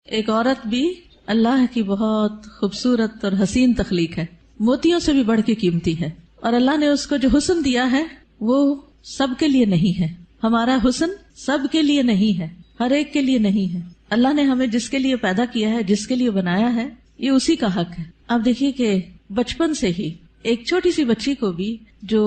ایک عورت بھی اللہ کی بہت خوبصورت اور حسین تخلیق ہے، موتیوں سے بھی بڑھ کے قیمتی ہے، اور اللہ نے اس کو جو حسن دیا ہے وہ سب کے لیے نہیں ہے. ہمارا حسن سب کے لیے نہیں ہے، ہر ایک کے لیے نہیں ہے. اللہ نے ہمیں جس کے لیے پیدا کیا ہے، جس کے لیے بنایا ہے، یہ اسی کا حق ہے. آپ دیکھیے کہ بچپن سے ہی ایک چھوٹی سی بچی کو بھی جو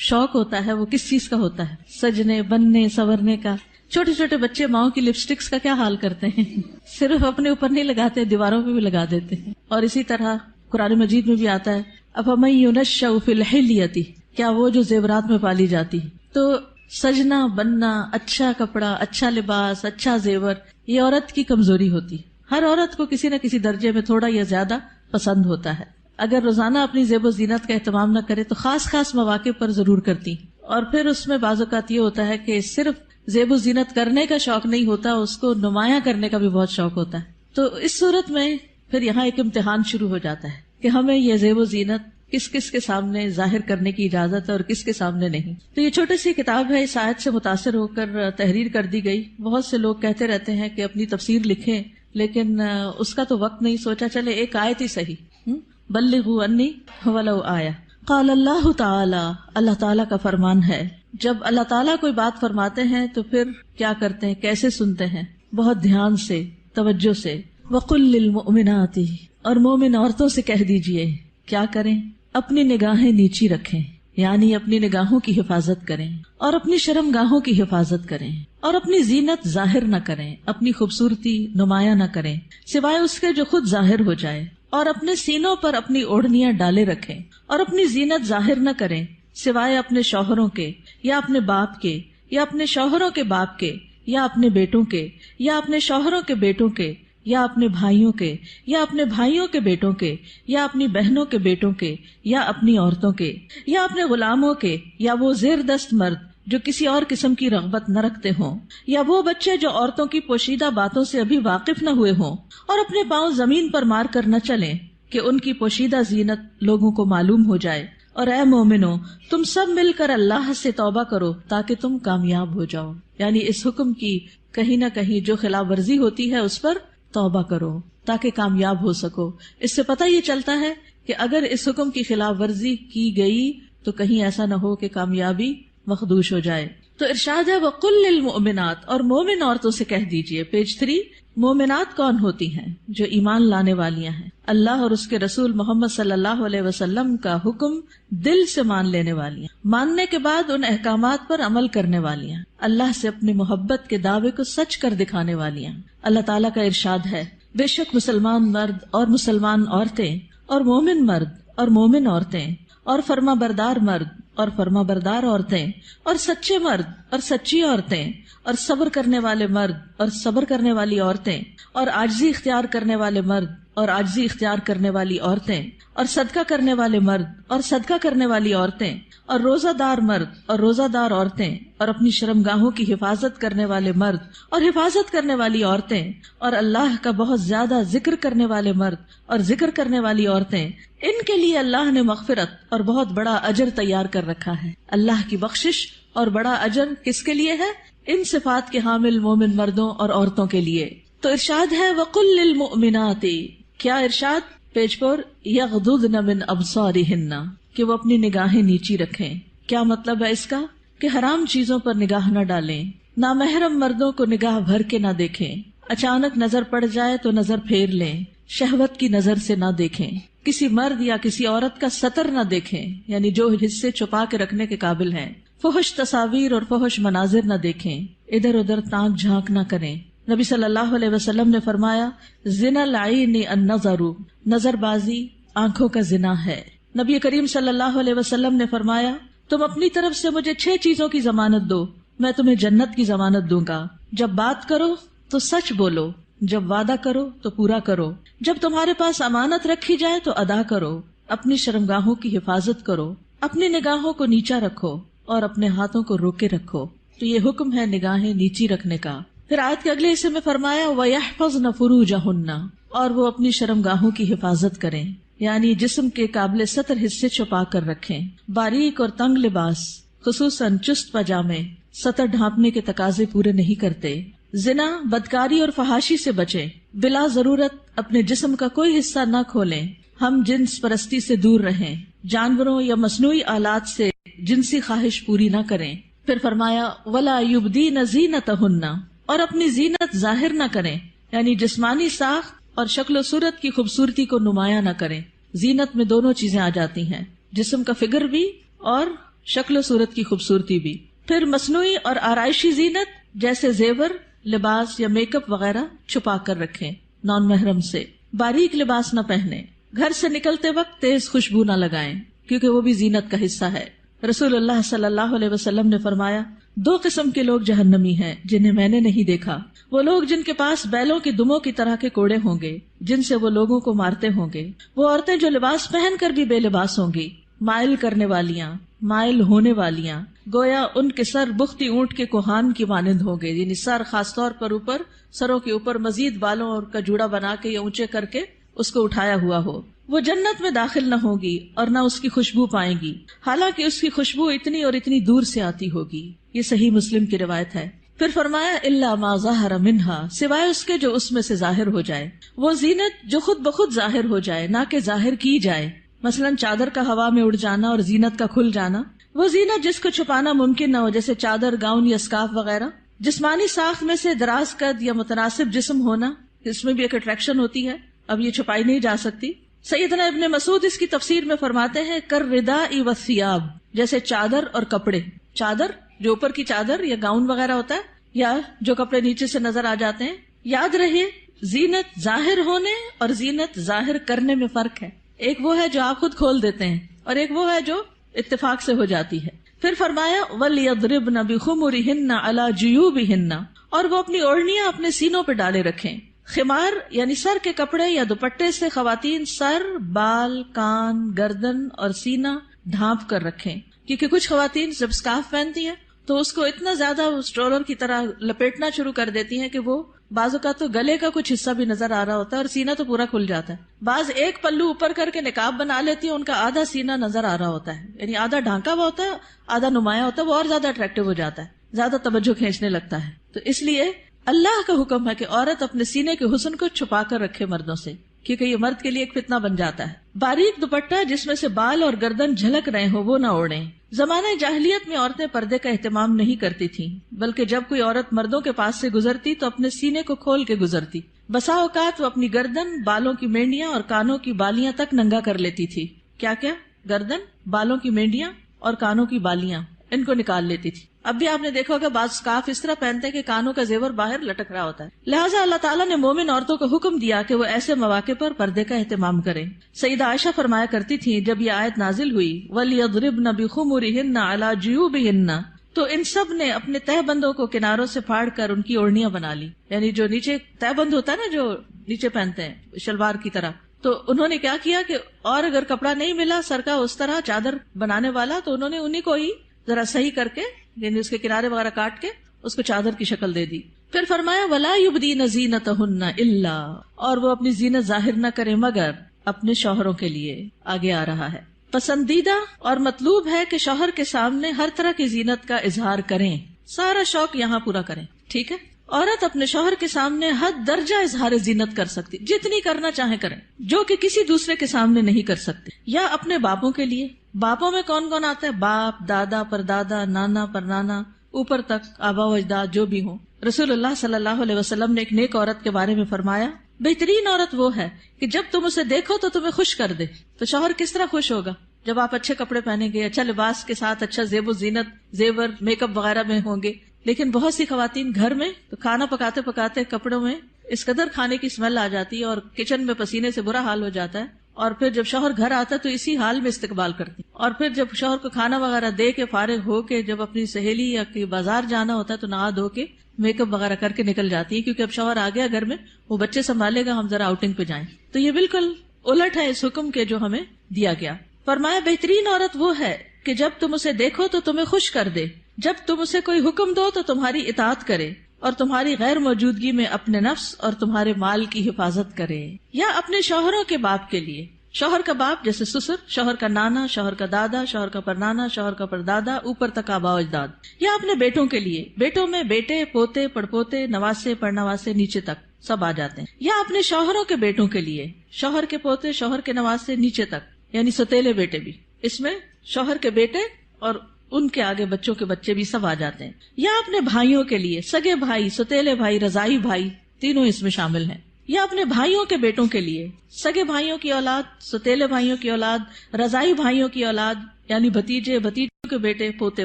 شوق ہوتا ہے وہ کس چیز کا ہوتا ہے؟ سجنے، بننے، سنورنے کا. چھوٹے چھوٹے بچے ماؤں کی لپسٹکس کا کیا حال کرتے ہیں، صرف اپنے اوپر نہیں لگاتے، دیواروں پہ بھی لگا دیتے ہیں. اور اسی طرح قرآن مجید میں بھی آتا ہے افمن یونشأ فی الحلیۃ، کیا وہ جو زیورات میں پالی جاتی. تو سجنا، بننا، اچھا کپڑا، اچھا لباس، اچھا زیور، یہ عورت کی کمزوری ہوتی. ہر عورت کو کسی نہ کسی درجے میں تھوڑا یا زیادہ پسند ہوتا ہے. اگر روزانہ اپنی زیب و زینت کا اہتمام نہ کرے تو خاص خاص مواقع پر ضرور کرتی. اور پھر اس میں بعض اوقات یہ ہوتا ہے کہ صرف زیب و زینت کرنے کا شوق نہیں ہوتا، اس کو نمایاں کرنے کا بھی بہت شوق ہوتا ہے. تو اس صورت میں پھر یہاں ایک امتحان شروع ہو جاتا ہے کہ ہمیں یہ زیب و زینت کس کس کے سامنے ظاہر کرنے کی اجازت ہے اور کس کے سامنے نہیں. تو یہ چھوٹی سی کتاب ہے، اس آیت سے متاثر ہو کر تحریر کر دی گئی. بہت سے لوگ کہتے رہتے ہیں کہ اپنی تفسیر لکھیں، لیکن اس کا تو وقت نہیں. سوچا چلے ایک آیت ہی صحیح، بلغوا انی ولو آیہ. قال اللہ تعالی، اللہ تعالیٰ کا فرمان ہے. جب اللہ تعالیٰ کوئی بات فرماتے ہیں تو پھر کیا کرتے ہیں، کیسے سنتے ہیں؟ بہت دھیان سے، توجہ سے. وقل للمؤمنات، اور مومن عورتوں سے کہہ دیجئے کیا کریں؟ اپنی نگاہیں نیچی رکھیں، یعنی اپنی نگاہوں کی حفاظت کریں، اور اپنی شرم گاہوں کی حفاظت کریں، اور اپنی زینت ظاہر نہ کریں، اپنی خوبصورتی نمایاں نہ کریں سوائے اس کے جو خود ظاہر ہو جائے، اور اپنے سینوں پر اپنی اوڑھنیاں ڈالے رکھیں، اور اپنی زینت ظاہر نہ کریں سوائے اپنے شوہروں کے، یا اپنے باپ کے، یا اپنے شوہروں کے باپ کے، یا اپنے بیٹوں کے، یا اپنے شوہروں کے بیٹوں کے، یا اپنے بھائیوں کے، یا اپنے بھائیوں کے بیٹوں کے، یا اپنی بہنوں کے بیٹوں کے، یا اپنی عورتوں کے، یا اپنے غلاموں کے، یا وہ زیر دست مرد جو کسی اور قسم کی رغبت نہ رکھتے ہوں، یا وہ بچے جو عورتوں کی پوشیدہ باتوں سے ابھی واقف نہ ہوئے ہوں، اور اپنے پاؤں زمین پر مار کر نہ چلیں کہ ان کی پوشیدہ زینت لوگوں کو معلوم ہو جائے. اور اے مومنو، تم سب مل کر اللہ سے توبہ کرو تاکہ تم کامیاب ہو جاؤ. یعنی اس حکم کی کہیں نہ کہیں جو خلاف ورزی ہوتی ہے اس پر توبہ کرو تاکہ کامیاب ہو سکو. اس سے پتہ یہ چلتا ہے کہ اگر اس حکم کی خلاف ورزی کی گئی تو کہیں ایسا نہ ہو کہ کامیابی مخدوش ہو جائے. تو ارشاد ہے وَقُلْ لِلْمُؤْمِنَاتِ، اور مومن عورتوں سے کہہ دیجئے. پیج 3. مومنات کون ہوتی ہیں؟ جو ایمان لانے والیاں ہیں، اللہ اور اس کے رسول محمد صلی اللہ علیہ وسلم کا حکم دل سے مان لینے والیاں، ماننے کے بعد ان احکامات پر عمل کرنے والیاں، اللہ سے اپنی محبت کے دعوے کو سچ کر دکھانے والیاں. اللہ تعالیٰ کا ارشاد ہے بے شک مسلمان مرد اور مسلمان عورتیں، اور مومن مرد اور مومن عورتیں، اور فرما بردار مرد اور فرما بردار عورتیں، اور سچے مرد اور سچی عورتیں، اور صبر کرنے والے مرد اور صبر کرنے والی عورتیں، اور عاجزی اختیار کرنے والے مرد اور عاجزی اختیار کرنے والی عورتیں، اور صدقہ کرنے والے مرد اور صدقہ کرنے والی عورتیں، اور روزہ دار مرد اور روزہ دار عورتیں، اور اپنی شرمگاہوں کی حفاظت کرنے والے مرد اور حفاظت کرنے والی عورتیں، اور اللہ کا بہت زیادہ ذکر کرنے والے مرد اور ذکر کرنے والی عورتیں. ان کے لیے اللہ نے مغفرت اور بہت بڑا اجر تیار کر رکھا ہے. اللہ کی بخشش اور بڑا اجر کس کے لیے ہے؟ ان صفات کے حامل مومن مردوں اور عورتوں کے لیے. تو ارشاد ہے وَقُلْ لِلْمُؤْمِنَاتِ، کیا ارشاد؟ پیج 4. يَغْضُضْنَ مِنْ أَبْصَارِهِنَّ، کہ وہ اپنی نگاہیں نیچی رکھیں. کیا مطلب ہے اس کا؟ کہ حرام چیزوں پر نگاہ نہ ڈالیں، نامحرم مردوں کو نگاہ بھر کے نہ دیکھیں، اچانک نظر پڑ جائے تو نظر پھیر لیں، شہوت کی نظر سے نہ دیکھیں، کسی مرد یا کسی عورت کا سطر نہ دیکھیں، یعنی جو حصے چھپا کے رکھنے کے قابل ہیں، فحش تصاویر اور فحش مناظر نہ دیکھیں، ادھر ادھر تانک جھانک نہ کریں. نبی صلی اللہ علیہ وسلم نے فرمایا زنا العین النظر، نظر بازی آنکھوں کا زنا ہے. نبی کریم صلی اللہ علیہ وسلم نے فرمایا تم اپنی طرف سے مجھے 6 چیزوں کی ضمانت دو، میں تمہیں جنت کی ضمانت دوں گا. جب بات کرو تو سچ بولو، جب وعدہ کرو تو پورا کرو، جب تمہارے پاس امانت رکھی جائے تو ادا کرو، اپنی شرمگاہوں کی حفاظت کرو، اپنی نگاہوں کو نیچا رکھو اور اپنے ہاتھوں کو روکے رکھو. تو یہ حکم ہے نگاہیں نیچی رکھنے کا. پھر آیت کے اگلے حصے میں فرمایا وَيَحْفَظْنَ فُرُوجَهُنَّ، اور وہ اپنی شرمگاہوں کی حفاظت کریں، یعنی جسم کے قابل سطر حصے چھپا کر رکھیں. باریک اور تنگ لباس خصوصاً چست پاجامے سطر ڈھانپنے کے تقاضے پورے نہیں کرتے. زنا، بدکاری اور فحاشی سے بچیں، بلا ضرورت اپنے جسم کا کوئی حصہ نہ کھولیں، ہم جنس پرستی سے دور رہیں، جانوروں یا مصنوعی آلات سے جنسی خواہش پوری نہ کریں۔ پھر فرمایا ولا یبدین زینتہن، اور اپنی زینت ظاہر نہ کریں، یعنی جسمانی ساخت اور شکل و صورت کی خوبصورتی کو نمایاں نہ کریں۔ زینت میں دونوں چیزیں آ جاتی ہیں، جسم کا فگر بھی اور شکل و صورت کی خوبصورتی بھی۔ پھر مصنوعی اور آرائشی زینت جیسے زیور، لباس یا میک اپ وغیرہ چھپا کر رکھیں، نان محرم سے۔ باریک لباس نہ پہنیں، گھر سے نکلتے وقت تیز خوشبو نہ لگائیں کیونکہ وہ بھی زینت کا حصہ ہے۔ رسول اللہ صلی اللہ علیہ وسلم نے فرمایا 2 قسم کے لوگ جہنمی ہیں جنہیں میں نے نہیں دیکھا، وہ لوگ جن کے پاس بیلوں کے دموں کی طرح کے کوڑے ہوں گے جن سے وہ لوگوں کو مارتے ہوں گے، وہ عورتیں جو لباس پہن کر بھی بے لباس ہوں گی، مائل کرنے والیاں، مائل ہونے والیاں، گویا ان کے سر بختی اونٹ کے کوہان کی مانند ہوں گے، یعنی سر خاص طور پر اوپر، سروں کے اوپر مزید بالوں اور کا جوڑا بنا کے یا اونچے کر کے اس کو اٹھایا ہوا ہو۔ وہ جنت میں داخل نہ ہوگی اور نہ اس کی خوشبو پائیں گی، حالانکہ اس کی خوشبو اتنی اور اتنی دور سے آتی ہوگی۔ یہ صحیح مسلم کی روایت ہے۔ پھر فرمایا الا ما ظہر منہا، سوائے اس کے جو اس میں سے ظاہر ہو جائے، وہ زینت جو خود بخود ظاہر ہو جائے نہ کہ ظاہر کی جائے، مثلا چادر کا ہوا میں اڑ جانا اور زینت کا کھل جانا۔ وہ زینت جس کو چھپانا ممکن نہ ہو جیسے چادر، گاؤن یا اسکارف وغیرہ۔ جسمانی ساخت میں سے دراز قد یا متناسب جسم ہونا، اس میں بھی ایک اٹریکشن ہوتی ہے، اب یہ چھپائی نہیں جا سکتی۔ سیدنا ابن مسعود اس کی تفسیر میں فرماتے ہیں کالرداء والثیاب، جیسے چادر اور کپڑے۔ چادر جو اوپر کی چادر یا گاؤن وغیرہ ہوتا ہے، یا جو کپڑے نیچے سے نظر آ جاتے ہیں۔ یاد رہے زینت ظاہر ہونے اور زینت ظاہر کرنے میں فرق ہے، ایک وہ ہے جو آپ خود کھول دیتے ہیں اور ایک وہ ہے جو اتفاق سے ہو جاتی ہے۔ پھر فرمایا وَلْيَضْرِبْنَ بِخُمُرِهِنَّ عَلَى جُيُوبِهِنَّ، اور وہ اپنی اوڑھنیاں اپنے سینوں پہ ڈالے رکھیں۔ خمار یعنی سر کے کپڑے یا دوپٹے سے خواتین سر، بال، کان، گردن اور سینہ ڈھانپ کر رکھیں، کیونکہ کچھ خواتین جب اسکارف پہنتی ہیں تو اس کو اتنا زیادہ اسٹرولر کی طرح لپیٹنا شروع کر دیتی ہیں کہ وہ بعض اوقات تو گلے کا کچھ حصہ بھی نظر آ رہا ہوتا ہے اور سینہ تو پورا کھل جاتا ہے۔ بعض ایک پلو اوپر کر کے نقاب بنا لیتی ہیں، ان کا آدھا سینہ نظر آ رہا ہوتا ہے، یعنی آدھا ڈھانکا ہوا ہوتا ہے، آدھا نمایاں ہوتا ہے، وہ اور زیادہ اٹریکٹیو ہو جاتا ہے، زیادہ توجہ کھینچنے لگتا ہے۔ تو اس لیے اللہ کا حکم ہے کہ عورت اپنے سینے کے حسن کو چھپا کر رکھے مردوں سے، کیونکہ یہ مرد کے لیے ایک فتنہ بن جاتا ہے۔ باریک دوپٹہ جس میں سے بال اور گردن جھلک رہے ہو وہ نہ اوڑھیں۔ زمانہ جاہلیت میں عورتیں پردے کا اہتمام نہیں کرتی تھیں، بلکہ جب کوئی عورت مردوں کے پاس سے گزرتی تو اپنے سینے کو کھول کے گزرتی۔ بسا اوقات وہ اپنی گردن، بالوں کی مینڈیاں اور کانوں کی بالیاں تک ننگا کر لیتی تھی۔ کیا کیا؟ گردن، بالوں کی مینڈیاں اور کانوں کی بالیاں، ان کو نکال لیتی تھی۔ اب بھی آپ نے دیکھا ہوگا بعض اسکارف اس طرح پہنتے ہیں کہ کانوں کا زیور باہر لٹک رہا ہوتا ہے۔ لہٰذا اللہ تعالیٰ نے مومن عورتوں کو حکم دیا کہ وہ ایسے مواقع پر پردے کا اہتمام کریں۔ سیدہ عائشہ فرمایا کرتی تھی جب یہ آیت نازل ہوئی وَلْيَضْرِبْنَ بِخُمُرِهِنَّ عَلَى جُيُوبِهِنَّ، تو ان سب نے اپنے تہ بندوں کو کناروں سے پھاڑ کر ان کی اوڑھنیاں بنا لی، یعنی جو نیچے تہ بند ہوتا ہے نا، جو نیچے پہنتے ہیں شلوار کی طرح، تو انہوں نے کیا کیا کہ اور اگر کپڑا نہیں ملا سر کا اس طرح چادر بنانے والا تو انہوں نے انہی کو ہی ذرا صحیح کر کے، یعنی اس کے کنارے وغیرہ کاٹ کے اس کو چادر کی شکل دے دی۔ پھر فرمایا وَلَا يُبْدِينَ زِينَتَهُنَّ إِلَّا، اور وہ اپنی زینت ظاہر نہ کریں مگر اپنے شوہروں کے لیے۔ آگے آ رہا ہے پسندیدہ اور مطلوب ہے کہ شوہر کے سامنے ہر طرح کی زینت کا اظہار کریں، سارا شوق یہاں پورا کریں، ٹھیک ہے۔ عورت اپنے شوہر کے سامنے حد درجہ اظہار زینت کر سکتی، جتنی کرنا چاہیں کریں، جو کہ کسی دوسرے کے سامنے نہیں کر سکتے۔ یا اپنے باپوں کے لیے، باپوں میں کون کون آتا ہے؟ باپ، دادا، پردادا، نانا، پرنانا، اوپر تک آبا و اجداد جو بھی ہوں۔ رسول اللہ صلی اللہ علیہ وسلم نے ایک نیک عورت کے بارے میں فرمایا بہترین عورت وہ ہے کہ جب تم اسے دیکھو تو تمہیں خوش کر دے۔ تو شوہر کس طرح خوش ہوگا؟ جب آپ اچھے کپڑے پہنیں گے، اچھا لباس کے ساتھ اچھا زیب و زینت، زیور، میک اپ وغیرہ میں ہوں گے۔ لیکن بہت سی خواتین گھر میں تو کھانا پکاتے پکاتے کپڑوں میں اس قدر کھانے کی اسمیل آ جاتی ہے اور کچن میں پسینے سے برا حال ہو جاتا ہے، اور پھر جب شوہر گھر آتا ہے تو اسی حال میں استقبال کرتی، اور پھر جب شوہر کو کھانا وغیرہ دے کے فارغ ہو کے جب اپنی سہیلی یا کہ بازار جانا ہوتا ہے تو نہا دھو کے میک اپ وغیرہ کر کے نکل جاتی ہے، کیونکہ اب شوہر آ گیا گھر میں، وہ بچے سنبھالے گا، ہم ذرا آؤٹنگ پہ جائیں۔ تو یہ بالکل الٹ ہے اس حکم کے جو ہمیں دیا گیا۔ فرمایا بہترین عورت وہ ہے کہ جب تم اسے دیکھو تو تمہیں خوش کر دے، جب تم اسے کوئی حکم دو تو تمہاری اطاعت کرے، اور تمہاری غیر موجودگی میں اپنے نفس اور تمہارے مال کی حفاظت کرے۔ یا اپنے شوہروں کے باپ کے لیے، شوہر کا باپ جیسے سسر، شوہر کا نانا، شوہر کا دادا، شوہر کا پرنانا، شوہر کا پردادا، اوپر تک آباء و اجداد. یا اپنے بیٹوں کے لیے، بیٹوں میں بیٹے، پوتے، پڑپوتے، نواسے، پڑنواسے، نیچے تک سب آ جاتے ہیں. یا اپنے شوہروں کے بیٹوں کے لیے، شوہر کے پوتے، شوہر کے نواسے، نیچے تک یعنی ستیلے بیٹے بھی. اس میں شوہر کے بیٹے اور ان کے آگے بچوں کے بچے بھی سب آ جاتے ہیں. یا اپنے بھائیوں کے لیے، سگے بھائی، ستیلے بھائی، رضائی بھائی، تینوں اس میں شامل ہیں. یا اپنے بھائیوں کے بیٹوں کے لیے، سگے بھائیوں کی اولاد، ستیلے بھائیوں کی اولاد، رضائی بھائیوں کی اولاد یعنی بھتیجے، بھتیجوں کے بیٹے، پوتے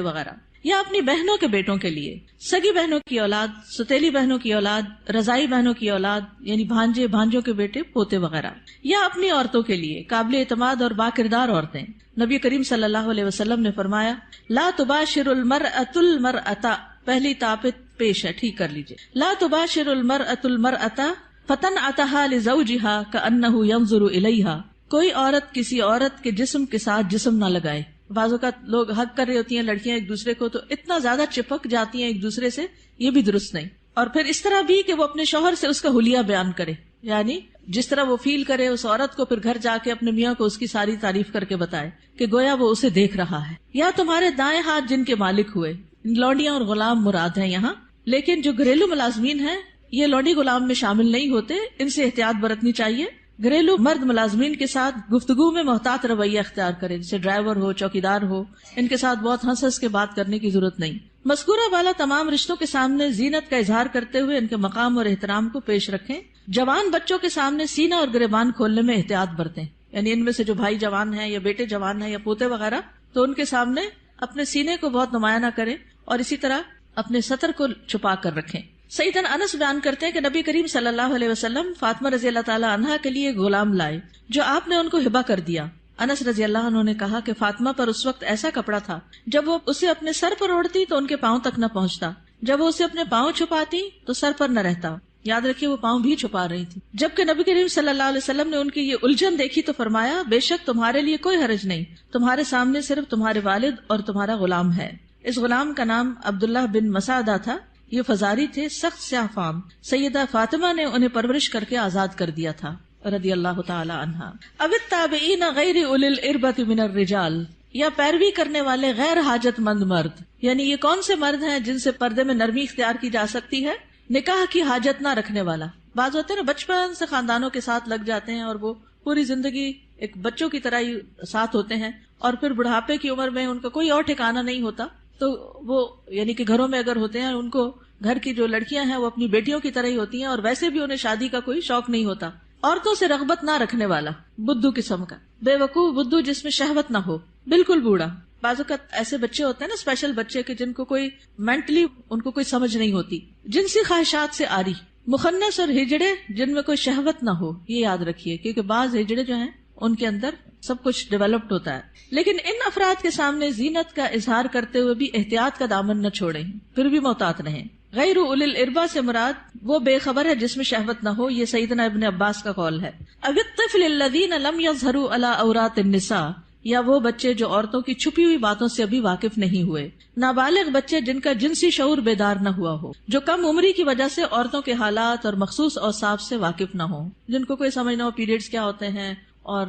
وغیرہ. یا اپنی بہنوں کے بیٹوں کے لیے، سگی بہنوں کی اولاد، ستیلی بہنوں کی اولاد، رضائی بہنوں کی اولاد یعنی بھانجے، بھانجوں کے بیٹے، پوتے وغیرہ. یا اپنی عورتوں کے لیے، قابل اعتماد اور باکردار عورتیں. نبی کریم صلی اللہ علیہ وسلم نے فرمایا لا تباشر المرأة المرأة، پہلی تاپت پیش ہے، ٹھیک کر لیجئے. لا تباشر المرأة المرأة فتنعتها لزوجها كأنه ينظر إليها، کوئی عورت کسی عورت کے جسم کے ساتھ جسم نہ لگائے. بعض اوقات لوگ حق کر رہی ہوتی ہیں لڑکیاں ایک دوسرے کو تو اتنا زیادہ چپک جاتی ہیں ایک دوسرے سے، یہ بھی درست نہیں. اور پھر اس طرح بھی کہ وہ اپنے شوہر سے اس کا حلیہ بیان کرے، یعنی جس طرح وہ فیل کرے اس عورت کو، پھر گھر جا کے اپنے میاں کو اس کی ساری تعریف کر کے بتائے کہ گویا وہ اسے دیکھ رہا ہے. یا تمہارے دائیں ہاتھ جن کے مالک ہوئے، لونڈیاں اور غلام مراد ہیں یہاں، لیکن جو گھریلو ملازمین ہیں یہ لونڈی غلام میں شامل نہیں ہوتے، ان سے احتیاط برتنی چاہیے. گھریلو مرد ملازمین کے ساتھ گفتگو میں محتاط رویہ اختیار کریں، جیسے ڈرائیور ہو، چوکیدار ہو، ان کے ساتھ بہت ہنس ہنس کے بات کرنے کی ضرورت نہیں. مذکورہ والا تمام رشتوں کے سامنے زینت کا اظہار کرتے ہوئے ان کے مقام اور احترام کو پیش رکھیں. جوان بچوں کے سامنے سینہ اور گریبان کھولنے میں احتیاط برتیں، یعنی ان میں سے جو بھائی جوان ہیں یا بیٹے جوان ہیں یا پوتے وغیرہ، تو ان کے سامنے اپنے سینے کو بہت نمایاں نہ کریں اور اسی طرح اپنے سطر کو چھپا کر رکھیں. سیدنا انس بیان کرتے ہیں کہ نبی کریم صلی اللہ علیہ وسلم فاطمہ رضی اللہ تعالی عنہا کے لیے غلام لائے جو آپ نے ان کو ہبہ کر دیا. انس رضی اللہ عنہ نے کہا کہ فاطمہ پر اس وقت ایسا کپڑا تھا جب وہ اسے اپنے سر پر اوڑھتی تو ان کے پاؤں تک نہ پہنچتا، جب وہ اسے اپنے پاؤں چھپاتی تو سر پر نہ رہتا. یاد رکھیے وہ پاؤں بھی چھپا رہی تھی. جبکہ نبی کریم صلی اللہ علیہ وسلم نے ان کی یہ الجھن دیکھی تو فرمایا بے شک تمہارے لیے کوئی حرج نہیں، تمہارے سامنے صرف تمہارے والد اور تمہارا غلام ہے. اس غلام کا نام عبداللہ بن مسعدہ تھا. یہ فزاری تھے، سخت سیاہ فام. سیدہ فاطمہ نے انہیں پرورش کر کے آزاد کر دیا تھا رضی اللہ تعالی عنہا. اب التابعین غیر اولی الاربۃ من الرجال، یا پیروی کرنے والے غیر حاجت مند مرد، یعنی یہ کون سے مرد ہیں جن سے پردے میں نرمی اختیار کی جا سکتی ہے؟ نکاح کی حاجت نہ رکھنے والا. بعض ہوتے ہیں نا بچپن سے خاندانوں کے ساتھ لگ جاتے ہیں اور وہ پوری زندگی ایک بچوں کی طرح ہی ساتھ ہوتے ہیں، اور پھر بڑھاپے کی عمر میں ان کا کوئی اور ٹھکانہ نہیں ہوتا، تو وہ یعنی کہ گھروں میں اگر ہوتے ہیں ان کو گھر کی جو لڑکیاں ہیں وہ اپنی بیٹیوں کی طرح ہی ہوتی ہیں، اور ویسے بھی انہیں شادی کا کوئی شوق نہیں ہوتا. عورتوں سے رغبت نہ رکھنے والا، بدھو قسم کا، بے وقوف بدھو جس میں شہوت نہ ہو، بالکل بوڑھا. بعض اوقات ایسے بچے ہوتے ہیں نا اسپیشل بچے کہ جن کو کوئی مینٹلی ان کو کوئی سمجھ نہیں ہوتی، جنسی خواہشات سے آری، مخنث اور ہجڑے جن میں کوئی شہوت نہ ہو. یہ یاد رکھیے کیونکہ بعض ہجڑے جو ہیں ان کے اندر سب کچھ ڈیولپڈ ہوتا ہے. لیکن ان افراد کے سامنے زینت کا اظہار کرتے ہوئے بھی احتیاط کا دامن نہ چھوڑیں، پھر بھی محتاط رہیں. غیر اولی الاربہ سے مراد وہ بے خبر ہے جس میں شہوت نہ ہو، یہ سیدنا ابن عباس کا قول ہے. اب الطفل الذین لم یظہروا علی عورات النساء، یا وہ بچے جو عورتوں کی چھپی ہوئی باتوں سے ابھی واقف نہیں ہوئے. نابالغ بچے جن کا جنسی شعور بیدار نہ ہوا ہو، جو کم عمری کی وجہ سے عورتوں کے حالات اور مخصوص اوصاف سے واقف نہ ہو، جن کو کوئی سمجھ نہ ہو پیریڈز کیا ہوتے ہیں، اور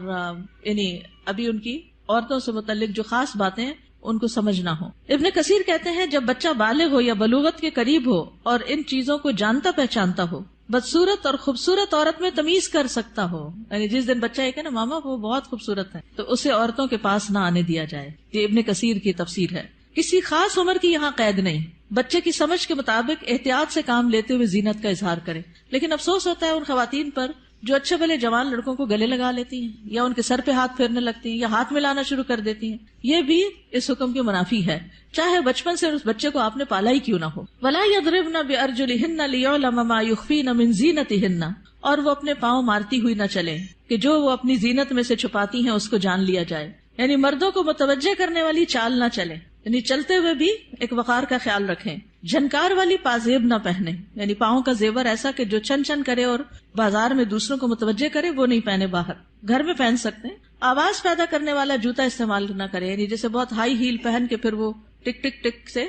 یعنی ابھی ان کی عورتوں سے متعلق جو خاص باتیں ہیں ان کو سمجھ نہ ہو. ابن کثیر کہتے ہیں جب بچہ بالغ ہو یا بلوغت کے قریب ہو اور ان چیزوں کو جانتا پہچانتا ہو، بدصورت اور خوبصورت عورت میں تمیز کر سکتا ہو، یعنی جس دن بچہ یہ کہ نا ماما وہ بہت خوبصورت ہے تو اسے عورتوں کے پاس نہ آنے دیا جائے. یہ ابن کثیر کی تفسیر ہے. کسی خاص عمر کی یہاں قید نہیں، بچے کی سمجھ کے مطابق احتیاط سے کام لیتے ہوئے زینت کا اظہار کرے. لیکن افسوس ہوتا ہے ان خواتین پر جو اچھے بھلے جوان لڑکوں کو گلے لگا لیتی ہیں یا ان کے سر پہ ہاتھ پھیرنے لگتی ہیں یا ہاتھ ملانا شروع کر دیتی ہیں. یہ بھی اس حکم کے منافی ہے، چاہے بچپن سے اس بچے کو آپ نے پالا ہی کیوں نہ ہو. وَلَا يَضْرِبْنَ بِأَرْجُلِهِنَّ لِيُعْلَمَ مَا يُخْفِينَ مِنْ زِينَتِهِنَّ، اور وہ اپنے پاؤں مارتی ہوئی نہ چلیں کہ جو وہ اپنی زینت میں سے چھپاتی ہیں اس کو جان لیا جائے. یعنی مردوں کو متوجہ کرنے والی چال نہ چلے، یعنی چلتے ہوئے بھی ایک وقار کا خیال رکھیں. جھنکار والی پازیب نہ پہنے، یعنی پاؤں کا زیور ایسا کہ جو چھن چھن کرے اور بازار میں دوسروں کو متوجہ کرے وہ نہیں پہنے. باہر گھر میں پہن سکتے ہیں. آواز پیدا کرنے والا جوتا استعمال نہ کرے، یعنی جیسے بہت ہائی ہیل پہن کے پھر وہ ٹک ٹک ٹک سے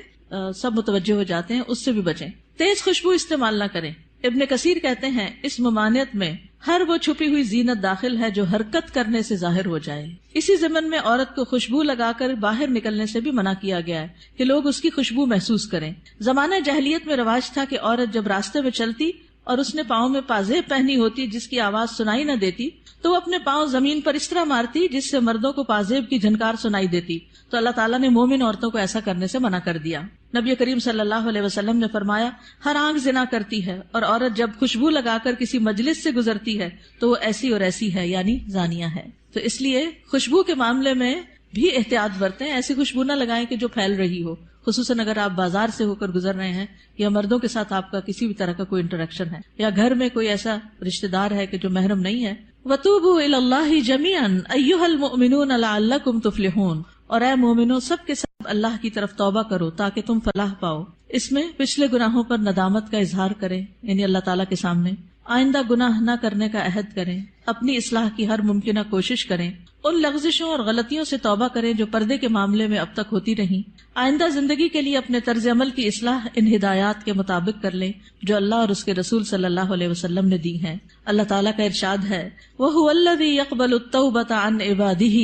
سب متوجہ ہو جاتے ہیں، اس سے بھی بچیں. تیز خوشبو استعمال نہ کریں. ابن کثیر کہتے ہیں اس ممانعت میں ہر وہ چھپی ہوئی زینت داخل ہے جو حرکت کرنے سے ظاہر ہو جائے. اسی ضمن میں عورت کو خوشبو لگا کر باہر نکلنے سے بھی منع کیا گیا ہے کہ لوگ اس کی خوشبو محسوس کریں. زمانہ جاہلیت میں رواج تھا کہ عورت جب راستے میں چلتی اور اس نے پاؤں میں پازیب پہنی ہوتی جس کی آواز سنائی نہ دیتی تو وہ اپنے پاؤں زمین پر اس طرح مارتی جس سے مردوں کو پازیب کی جھنکار سنائی دیتی. تو اللہ تعالیٰ نے مومن عورتوں کو ایسا کرنے سے منع کر دیا. نبی کریم صلی اللہ علیہ وسلم نے فرمایا ہر آنکھ زنا کرتی ہے اور عورت جب خوشبو لگا کر کسی مجلس سے گزرتی ہے تو وہ ایسی اور ایسی ہے یعنی زانیہ ہے. تو اس لیے خوشبو کے معاملے میں بھی احتیاط برتیں. ایسی خوشبو نہ لگائیں کہ جو پھیل رہی ہو، خصوصاً اگر آپ بازار سے ہو کر گزر رہے ہیں یا مردوں کے ساتھ آپ کا کسی بھی طرح کا کوئی انٹریکشن ہے یا گھر میں کوئی ایسا رشتہ دار ہے کہ جو محرم نہیں ہے. وَتُوبُوا إِلَى اللَّهِ جَمِيعًا أَيُّهَا الْمُؤْمِنُونَ لَعَلَّكُمْ تُفْلِحُونَ. اور اے مومنوں سب کے سب اللہ کی طرف توبہ کرو تاکہ تم فلاح پاؤ. اس میں پچھلے گناہوں پر ندامت کا اظہار کریں یعنی اللہ تعالیٰ کے سامنے، آئندہ گناہ نہ کرنے کا عہد کریں، اپنی اصلاح کی ہر ممکنہ کوشش کریں، ان لغزشوں اور غلطیوں سے توبہ کریں جو پردے کے معاملے میں اب تک ہوتی رہیں. آئندہ زندگی کے لیے اپنے طرز عمل کی اصلاح ان ہدایات کے مطابق کر لیں جو اللہ اور اس کے رسول صلی اللہ علیہ وسلم نے دی ہیں. اللہ تعالیٰ کا ارشاد ہے وَهُوَ الَّذِي يَقْبَلُ التَّوْبَةَ عَنْ عِبَادِهِ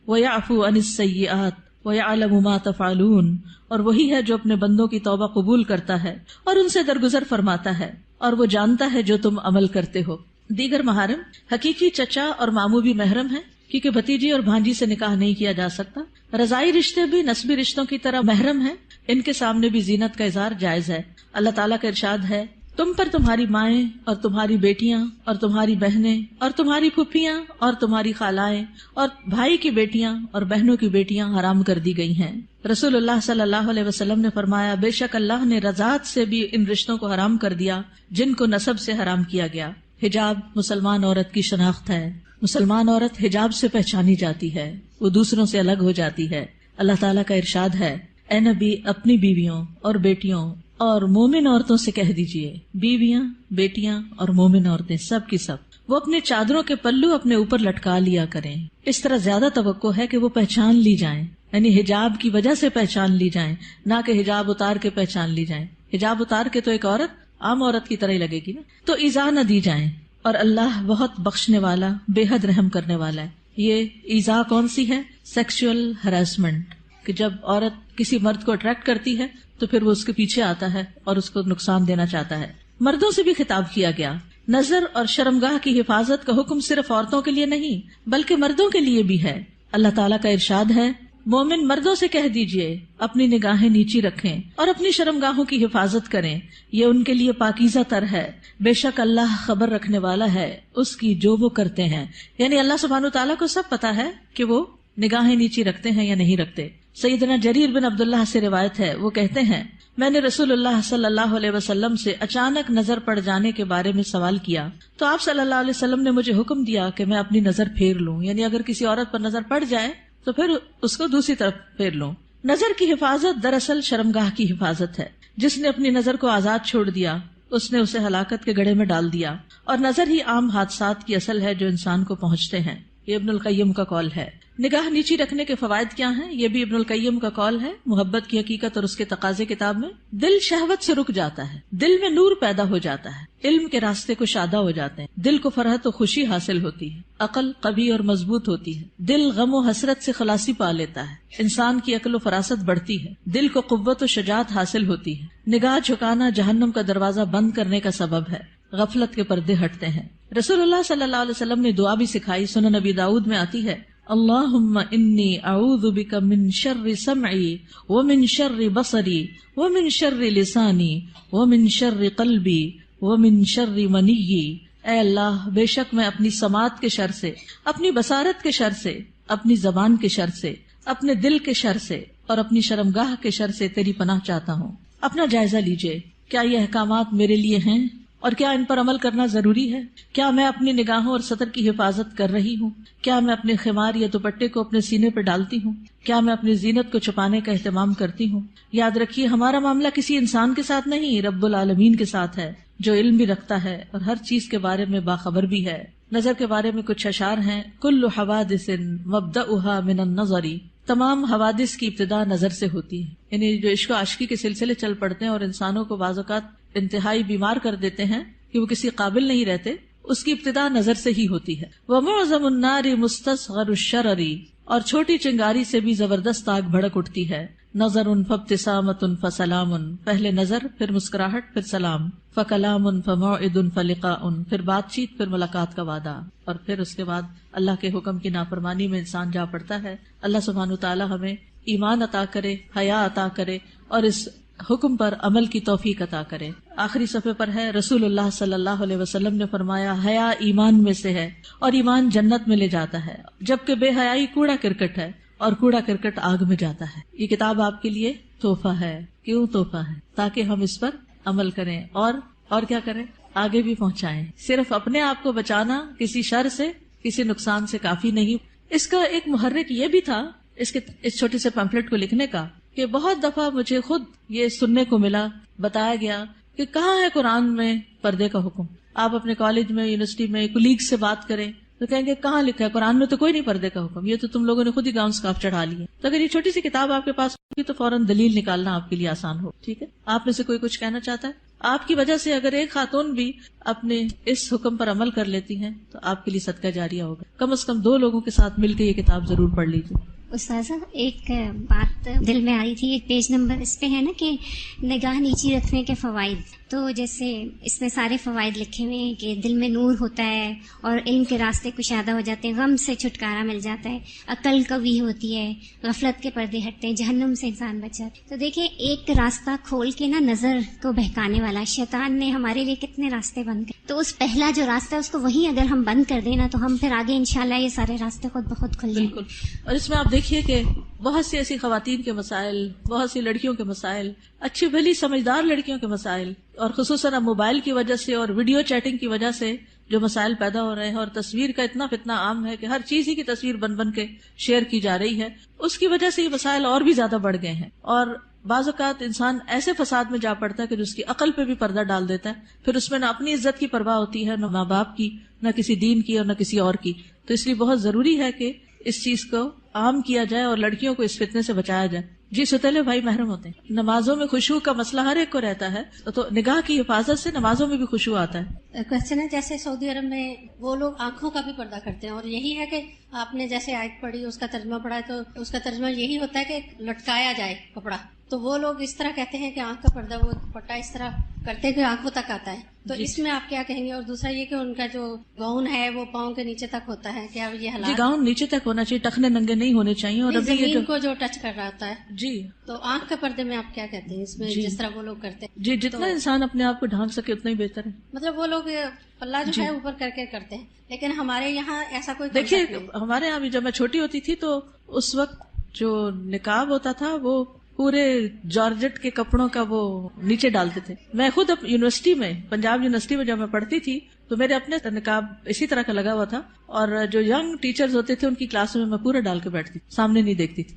وَيَعْفُو عَنِ السَّيِّئَاتِ وَيَعْلَمُ مَا تَفْعَلُونَ. اور وہی ہے جو اپنے بندوں کی توبہ قبول کرتا ہے اور ان سے درگزر فرماتا ہے اور وہ جانتا ہے جو تم عمل کرتے ہو. دیگر محارم حقیقی چچا اور ماموں بھی محرم ہیں کیونکہ بھتیجی اور بھانجی سے نکاح نہیں کیا جا سکتا. رضائی رشتے بھی نسبی رشتوں کی طرح محرم ہیں، ان کے سامنے بھی زینت کا اظہار جائز ہے. اللہ تعالیٰ کا ارشاد ہے تم پر تمہاری مائیں اور تمہاری بیٹیاں اور تمہاری بہنیں اور تمہاری پھپھیاں اور تمہاری خالائیں اور بھائی کی بیٹیاں اور بہنوں کی بیٹیاں حرام کر دی گئی ہیں. رسول اللہ صلی اللہ علیہ وسلم نے فرمایا بے شک اللہ نے رضاعت سے بھی ان رشتوں کو حرام کر دیا جن کو نسب سے حرام کیا گیا. حجاب مسلمان عورت کی شناخت ہے. مسلمان عورت حجاب سے پہچانی جاتی ہے، وہ دوسروں سے الگ ہو جاتی ہے. اللہ تعالیٰ کا ارشاد ہے اے نبی اپنی بیویوں اور بیٹیوں اور مومن عورتوں سے کہہ دیجئے، بیویاں بیٹیاں اور مومن عورتیں سب کی سب وہ اپنے چادروں کے پلو اپنے اوپر لٹکا لیا کریں. اس طرح زیادہ توقع ہے کہ وہ پہچان لی جائیں، یعنی حجاب کی وجہ سے پہچان لی جائیں، نہ کہ حجاب اتار کے پہچان لی جائیں. حجاب اتار کے تو ایک عورت عام عورت کی طرح ہی لگے گی نا، تو ایذا نہ دی جائیں. اور اللہ بہت بخشنے والا بے حد رحم کرنے والا ہے. یہ ایذا کون سی ہے؟ سیکسول ہراسمنٹ، کہ جب عورت کسی مرد کو اٹریکٹ کرتی ہے تو پھر وہ اس کے پیچھے آتا ہے اور اس کو نقصان دینا چاہتا ہے. مردوں سے بھی خطاب کیا گیا. نظر اور شرمگاہ کی حفاظت کا حکم صرف عورتوں کے لیے نہیں بلکہ مردوں کے لیے بھی ہے. اللہ تعالیٰ کا ارشاد ہے مومن مردوں سے کہہ دیجئے اپنی نگاہیں نیچی رکھیں اور اپنی شرمگاہوں کی حفاظت کریں، یہ ان کے لیے پاکیزہ تر ہے. بے شک اللہ خبر رکھنے والا ہے اس کی جو وہ کرتے ہیں. یعنی اللہ سبحانہ وتعالیٰ کو سب پتا ہے کہ وہ نگاہیں نیچی رکھتے ہیں یا نہیں رکھتے. سیدنا جریر بن عبداللہ سے روایت ہے، وہ کہتے ہیں میں نے رسول اللہ صلی اللہ علیہ وسلم سے اچانک نظر پڑ جانے کے بارے میں سوال کیا تو آپ صلی اللہ علیہ وسلم نے مجھے حکم دیا کہ میں اپنی نظر پھیر لوں. یعنی اگر کسی عورت پر نظر پڑ جائے تو پھر اس کو دوسری طرف پھیر لوں. نظر کی حفاظت دراصل شرمگاہ کی حفاظت ہے. جس نے اپنی نظر کو آزاد چھوڑ دیا اس نے اسے ہلاکت کے گڑھے میں ڈال دیا، اور نظر ہی عام حادثات کی اصل ہے جو انسان کو پہنچتے ہیں. یہ ابن القیم کا قول ہے. نگاہ نیچی رکھنے کے فوائد کیا ہیں؟ یہ بھی ابن القیم کا قول ہے. محبت کی حقیقت اور اس کے تقاضے کتاب میں دل شہوت سے رک جاتا ہے، دل میں نور پیدا ہو جاتا ہے، علم کے راستے کو شادہ ہو جاتے ہیں، دل کو فرحت و خوشی حاصل ہوتی ہے، عقل قوی اور مضبوط ہوتی ہے، دل غم و حسرت سے خلاصی پا لیتا ہے، انسان کی عقل و فراست بڑھتی ہے، دل کو قوت و شجاعت حاصل ہوتی ہے. نگاہ جھکانا جہنم کا دروازہ بند کرنے کا سبب ہے، غفلت کے پردے ہٹتے ہیں. رسول اللہ صلی اللہ علیہ وسلم نے دعا بھی سکھائی. سنن نبی داؤد میں آتی ہے اللہم انی اعوذ بک من شر سمعی ومن شر بصری ومن شر لسانی ومن شر قلبی ومن شر منی. اے اللہ بے شک میں اپنی سماعت کے شر سے، اپنی بصارت کے شر سے، اپنی زبان کے شر سے، اپنے دل کے شر سے اور اپنی شرمگاہ کے شر سے تیری پناہ چاہتا ہوں. اپنا جائزہ لیجئے، کیا یہ احکامات میرے لیے ہیں اور کیا ان پر عمل کرنا ضروری ہے؟ کیا میں اپنی نگاہوں اور سطر کی حفاظت کر رہی ہوں؟ کیا میں اپنے خمار یا دوپٹے کو اپنے سینے پر ڈالتی ہوں؟ کیا میں اپنی زینت کو چھپانے کا اہتمام کرتی ہوں؟ یاد رکھیے ہمارا معاملہ کسی انسان کے ساتھ نہیں، رب العالمین کے ساتھ ہے جو علم بھی رکھتا ہے اور ہر چیز کے بارے میں باخبر بھی ہے. نظر کے بارے میں کچھ اشعار ہیں. کل حوادث مبدأها من النظر، تمام حوادث کی ابتدا نظر سے ہوتی ہے. یعنی جو عشق و عاشقی کے سلسلے چل پڑتے ہیں اور انسانوں کو بعض اوقات انتہائی بیمار کر دیتے ہیں کہ وہ کسی قابل نہیں رہتے، اس کی ابتدا نظر سے ہی ہوتی ہے. وَمُعْظَمُ النَّارِ مُسْتَصْغَرُ الشَّرَرِ، اور چھوٹی چنگاری سے بھی زبردست آگ بھڑک اٹھتی ہے. نظر فابتسامۃ فسلام، پہلے نظر پھر مسکراہٹ پھر سلام. فکلام فموعد فلقاء، پھر بات چیت پھر ملاقات کا وعدہ. اور پھر اس کے بعد اللہ کے حکم کی نافرمانی میں انسان جا پڑتا ہے. اللہ سبحانہ تعالی ہمیں ایمان عطا کرے، حیا عطا کرے، اور اس حکم پر عمل کی توفیق عطا کرے. آخری صفحے پر ہے، رسول اللہ صلی اللہ علیہ وسلم نے فرمایا، حیا ایمان میں سے ہے اور ایمان جنت میں لے جاتا ہے، جبکہ بے حیائی کوڑا کرکٹ ہے اور کوڑا کرکٹ آگ میں جاتا ہے. یہ کتاب آپ کے لیے تحفہ ہے. کیوں تحفہ ہے؟ تاکہ ہم اس پر عمل کریں اور کیا کریں، آگے بھی پہنچائیں. صرف اپنے آپ کو بچانا کسی شر سے، کسی نقصان سے کافی نہیں. اس کا ایک محرک یہ بھی تھا اس چھوٹے سے پمفلٹ کو لکھنے کا، کہ بہت دفعہ مجھے خود یہ سننے کو ملا، بتایا گیا کہ کہاں ہے قرآن میں پردے کا حکم. آپ اپنے کالج میں، یونیورسٹی میں کولیگ سے بات کریں تو کہیں گے کہاں لکھا ہے قرآن میں؟ تو کوئی نہیں پردے کا حکم، یہ تو تم لوگوں نے خود ہی گاؤن سکارف چڑھا لی ہے. تو اگر یہ چھوٹی سی کتاب آپ کے پاس ہوگی تو فوراً دلیل نکالنا آپ کے لیے آسان ہو. ٹھیک ہے، آپ میں سے کوئی کچھ کہنا چاہتا ہے؟ آپ کی وجہ سے اگر ایک خاتون بھی اپنے اس حکم پر عمل کر لیتی ہیں تو آپ کے لیے صدقہ جاریہ ہوگا. کم از کم 2 لوگوں کے ساتھ مل کے یہ کتاب ضرور پڑھ لیجیے. استاذہ ایک بات دل میں آ رہی تھی، ایک پیج نمبر اس پہ ہے نا کہ نگاہ نیچی رکھنے کے فوائد. تو جیسے اس میں سارے فوائد لکھے ہوئے ہیں کہ دل میں نور ہوتا ہے اور علم کے راستے کشادہ ہو جاتے ہیں، غم سے چھٹکارا مل جاتا ہے، عقل قوی ہوتی ہے، غفلت کے پردے ہٹتے ہیں، جہنم سے انسان بچا. تو دیکھیں ایک راستہ کھول کے نا نظر کو بہکانے والا شیطان نے ہمارے لیے کتنے راستے بند کر، تو اس پہلا جو راستہ ہے اس کو وہیں اگر ہم بند کر دیں نا تو ہم پھر آگے انشاءاللہ یہ سارے راستے خود بخود کھل جائیں. بالکل. اور اس میں آپ دیکھیے کہ بہت سی ایسی خواتین کے مسائل، بہت سی لڑکیوں کے مسائل، اچھی بھلی سمجھدار لڑکیوں کے مسائل، اور خصوصاً اب موبائل کی وجہ سے اور ویڈیو چیٹنگ کی وجہ سے جو مسائل پیدا ہو رہے ہیں، اور تصویر کا اتنا فتنہ عام ہے کہ ہر چیز ہی کی تصویر بن بن کے شیئر کی جا رہی ہے، اس کی وجہ سے یہ مسائل اور بھی زیادہ بڑھ گئے ہیں. اور بعض اوقات انسان ایسے فساد میں جا پڑتا ہے کہ جو اس کی عقل پہ بھی پردہ ڈال دیتا ہے، پھر اس میں نہ اپنی عزت کی پرواہ ہوتی ہے، نہ ماں باپ کی، نہ کسی دین کی، اور نہ کسی اور کی. تو اس لیے بہت ضروری ہے کہ اس چیز کو عام کیا جائے اور لڑکیوں کو اس فتنے سے بچایا جائے. جی ستیلے بھائی محرم ہوتے ہیں. نمازوں میں خشوع کا مسئلہ ہر ایک کو رہتا ہے، تو نگاہ کی حفاظت سے نمازوں میں بھی خشوع آتا ہے. کوشچن ہے جیسے سعودی عرب میں وہ لوگ آنکھوں کا بھی پردہ کرتے ہیں، اور یہی ہے کہ آپ نے جیسے آیت پڑھی، اس کا ترجمہ پڑھا ہے، تو اس کا ترجمہ یہی ہوتا ہے کہ لٹکایا جائے کپڑا. تو وہ لوگ اس طرح کہتے ہیں کہ آنکھ کا پردہ وہ پٹا اس طرح کرتے ہیں کہ آنکھوں تک آتا ہے. تو اس میں آپ کیا کہیں گے؟ اور دوسرا یہ کہ ان کا جو گاؤن ہے وہ پاؤں کے نیچے تک ہوتا ہے، کیا یہ حالات؟ جی گاؤن نیچے تک ہونا چاہیے، ٹخنے ننگے نہیں ہونے چاہیے. اور ابھی زمین کو جو ٹچ کر رہا ہوتا ہے. جی تو آنکھ کے پردے میں آپ کیا کہتے ہیں اس میں؟ جس طرح وہ لوگ کرتے ہیں، جی جتنا انسان اپنے آپ کو ڈھانک سکے اتنا ہی بہتر ہے. مطلب وہ لوگ پلہ جو ہے اوپر کر کے کرتے ہیں، لیکن ہمارے یہاں ایسا کوئی دیکھیے ہمارے یہاں بھی جب میں چھوٹی ہوتی تھی تو اس وقت جو نقاب ہوتا تھا وہ پورے جارجٹ کے کپڑوں کا وہ نیچے ڈالتے تھے. میں خود یونیورسٹی میں، پنجاب یونیورسٹی میں جب میں پڑھتی تھی تو میرے اپنے نقاب اسی طرح کا لگا ہوا تھا، اور جو ینگ ٹیچرز ہوتے تھے ان کی کلاس میں پورا ڈال کے بیٹھتی تھی، سامنے نہیں دیکھتی تھی.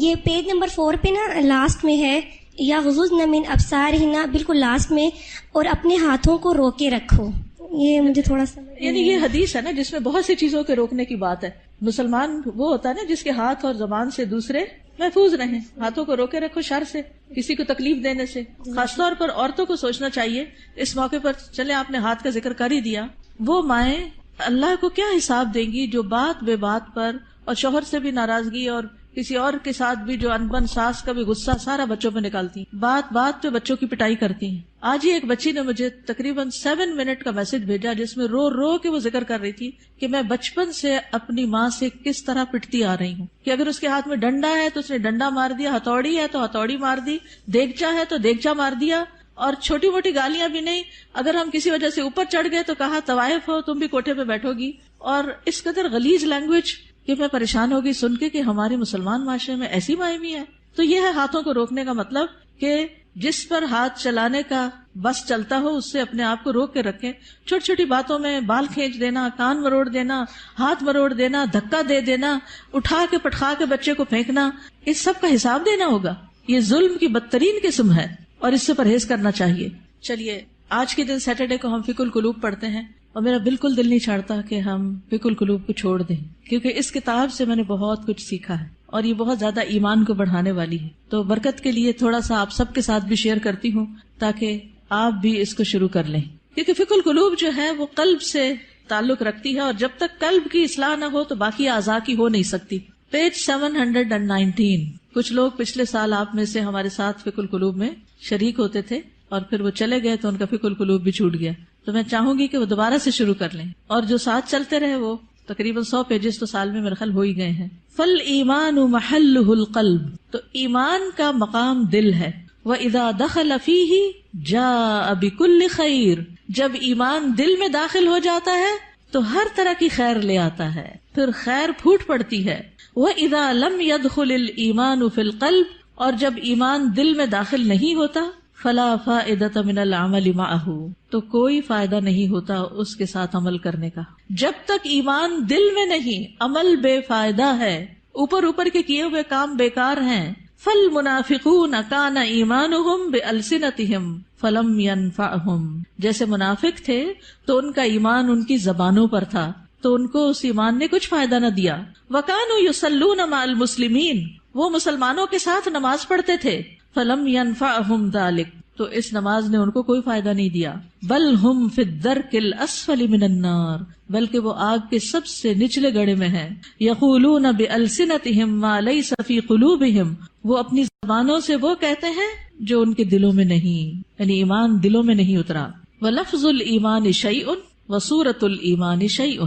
یہ پیج نمبر 4 پہ نا لاسٹ میں ہے، یا غضضن من ابصارہن، بالکل لاسٹ میں، اور اپنے ہاتھوں کو روکے رکھو. یہ مجھے تھوڑا سا یعنی یہ حدیث ہے نا جس میں بہت سی چیزوں کے روکنے کی بات ہے. مسلمان وہ ہوتا ہے نا جس کے ہاتھ اور زبان سے دوسرے محفوظ رہیں. ہاتھوں کو روکے رکھو شر سے، کسی کو تکلیف دینے سے. خاص طور پر عورتوں کو سوچنا چاہیے اس موقع پر. چلے آپ نے ہاتھ کا ذکر کر ہی دیا، وہ مائیں اللہ کو کیا حساب دیں گی جو بات بے بات پر اور شوہر سے بھی ناراضگی اور کسی اور کے ساتھ بھی جو انبن ساس کا بھی غصہ سارا بچوں پہ نکالتی، بات بات پہ بچوں کی پٹائی کرتی ہیں. آج ہی ایک بچی نے مجھے تقریباً 7 منٹ کا میسج بھیجا جس میں رو رو کے وہ ذکر کر رہی تھی کہ میں بچپن سے اپنی ماں سے کس طرح پٹتی آ رہی ہوں، کہ اگر اس کے ہاتھ میں ڈنڈا ہے تو اس نے ڈنڈا مار دیا، ہتھوڑی ہے تو ہتھوڑی مار دی، دیگچا ہے تو دیگچا مار دیا، اور چھوٹی موٹی گالیاں بھی نہیں. اگر ہم کسی وجہ سے اوپر چڑھ گئے تو کہا طوائف ہو تم بھی کوٹھے پہ بیٹھو گی. اور اس قدر غلیظ لینگویج کہ میں پریشان ہوگی سن کے کہ ہمارے مسلمان معاشرے میں ایسی مائیں بھی ہیں. تو یہ ہے ہاتھوں کو روکنے کا مطلب کہ جس پر ہاتھ چلانے کا بس چلتا ہو اس سے اپنے آپ کو روک کے رکھیں. چھوٹی چھوٹی باتوں میں بال کھینچ دینا، کان مروڑ دینا، ہاتھ مروڑ دینا، دھکا دے دینا، اٹھا کے پٹخا کے بچے کو پھینکنا، اس سب کا حساب دینا ہوگا. یہ ظلم کی بدترین قسم ہے اور اس سے پرہیز کرنا چاہیے. چلیے آج کے دن سیٹرڈے کو ہم فقہ القلوب پڑھتے ہیں، اور میرا بالکل دل نہیں چاہتا کہ ہم فقہ القلوب کو چھوڑ دیں، کیونکہ اس کتاب سے میں نے بہت کچھ سیکھا ہے اور یہ بہت زیادہ ایمان کو بڑھانے والی ہے. تو برکت کے لیے تھوڑا سا آپ سب کے ساتھ بھی شیئر کرتی ہوں تاکہ آپ بھی اس کو شروع کر لیں. کیونکہ فقہ القلوب جو ہے وہ قلب سے تعلق رکھتی ہے، اور جب تک قلب کی اصلاح نہ ہو تو باقی اعضاء کی ہو نہیں سکتی. پیج 719. کچھ لوگ پچھلے سال آپ میں سے ہمارے ساتھ فقہ القلوب میں شریک ہوتے تھے اور پھر وہ چلے گئے تو ان کا فقہ القلوب بھی چھوٹ گیا. تو میں چاہوں گی کہ وہ دوبارہ سے شروع کر لیں، اور جو ساتھ چلتے رہے وہ تقریباً 100 پیجز تو سال میں میرے خیال ہو ہی گئے ہیں. فل ایمان محلہ القلب، تو ایمان کا مقام دل ہے. وَإِذَا دَخَلَ فِيهِ جَاءَ بِكُلِّ خَيْرٍ، جب ایمان دل میں داخل ہو جاتا ہے تو ہر طرح کی خیر لے آتا ہے، پھر خیر پھوٹ پڑتی ہے. وَإِذَا لَمْ يَدْخُلِ الْإِيمَانُ فِي الْقَلْبِ، اور جب ایمان دل میں داخل نہیں ہوتا، فَلَا فَائِدَةَ مِنَ الْعَمَلِ مَعَهُ، تو کوئی فائدہ نہیں ہوتا اس کے ساتھ عمل کرنے کا. جب تک ایمان دل میں نہیں، عمل بے فائدہ ہے، اوپر اوپر کے کیے ہوئے کام بیکار ہیں. فَالْمُنَافِقُونَ كَانَ إِيمَانُهُمْ بِأَلْسِنَتِهِمْ فَلَمْ يَنْفَعْهُمْ، جیسے منافق تھے تو ان کا ایمان ان کی زبانوں پر تھا تو ان کو اس ایمان نے کچھ فائدہ نہ دیا. وَكَانُوا يُصَلُّونَ مَعَ الْمُسْلِمِينَ، وہ مسلمانوں کے ساتھ نماز پڑھتے تھے. فَلَمْ يَنْفَعْهُمْ ذَلِكَ، تو اس نماز نے ان کو کوئی فائدہ نہیں دیا. بل ہم فی الدرک الاسفل من النار، بلکہ وہ آگ کے سب سے نچلے گڑھے میں ہیں. یقولون بألسنتہم ما لیس فی قلوبہم، وہ اپنی زبانوں سے وہ کہتے ہیں جو ان کے دلوں میں نہیں، یعنی ایمان دلوں میں نہیں اترا. ولفظ الایمان شیء وصورت الایمان شیء،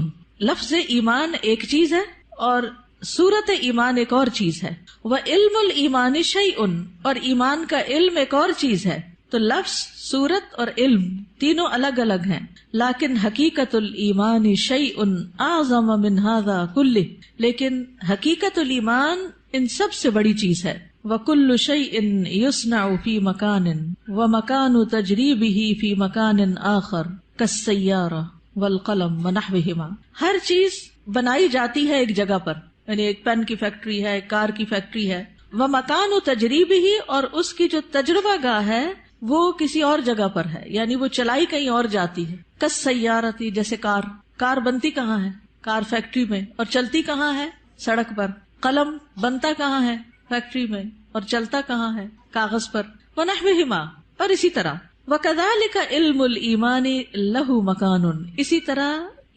لفظ ایمان ایک چیز ہے اور صورت ایمان ایک اور چیز ہے. وعلم الایمان شیء، اور ایمان کا علم ایک اور چیز ہے. تو لفظ، صورت اور علم تینوں الگ الگ ہیں. لیکن حقیقت الایمان شیء اعظم من ھذا کلہ، لیکن حقیقت الایمان ان سب سے بڑی چیز ہے. وکل شیء یصنع فی مکان ومکان تجریبہ فی مکان آخر کالسیارہ والقلم ونحوہما، ہر چیز بنائی جاتی ہے ایک جگہ پر، یعنی ایک پین کی فیکٹری ہے، ایک کار کی فیکٹری ہے. ومکان تجریبہ، اور اس کی جو تجربہ گاہ ہے وہ کسی اور جگہ پر ہے، یعنی وہ چلائی کہیں اور جاتی ہے. کالسیارۃ، جیسے کار بنتی کہاں ہے؟ کار فیکٹری میں، اور چلتی کہاں ہے؟ سڑک پر. قلم بنتا کہاں ہے؟ فیکٹری میں، اور چلتا کہاں ہے؟ کاغذ پر. ونحوہما، اور اسی طرح. وکذالک علم الایمان لہ مکان، اسی طرح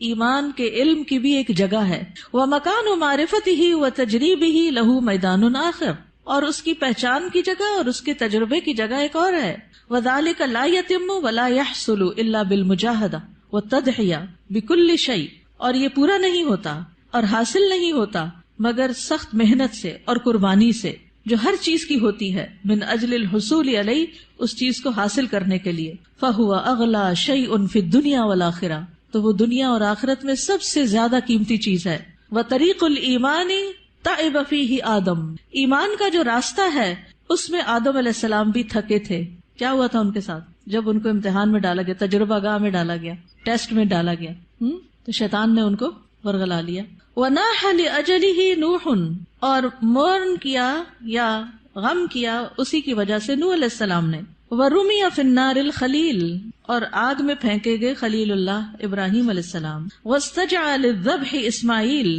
ایمان کے علم کی بھی ایک جگہ ہے. ومکان معرفتہ وتجریبہ لہ میدان آخر، اور اس کی پہچان کی جگہ اور اس کے تجربے کی جگہ ایک اور ہے. وذالک لا یتم ولا یحصل الا بالمجاہدہ والتضحیہ بکل شیء، اور یہ پورا نہیں ہوتا اور حاصل نہیں ہوتا مگر سخت محنت سے اور قربانی سے، جو ہر چیز کی ہوتی ہے. من اجل الحصول علیہ، اس چیز کو حاصل کرنے کے لیے. فہو اغلی شیء فی الدنیا والآخرہ، تو وہ دنیا اور آخرت میں سب سے زیادہ قیمتی چیز ہے. وطریق الایمان تعب فیہ آدم، ایمان کا جو راستہ ہے اس میں آدم علیہ السلام بھی تھکے تھے. کیا ہوا تھا ان کے ساتھ؟ جب ان کو امتحان میں ڈالا گیا، تجربہ گاہ میں ڈالا گیا، ٹیسٹ میں ڈالا گیا، تو شیطان نے ان کو ورغلا لیا. وَنَاحَ لِأَجَلِهِ نُوحٌ، اور مورن کیا یا غم کیا اسی کی وجہ سے نوح علیہ السلام نے. وَرُمِيَ فِي النَّارِ الْخَلِيلِ، اور آگ میں پھینکے گئے خلیل اللہ ابراہیم علیہ السلام. وَاسْتَجَعَ لِلذَّبْحِ اسماعیل،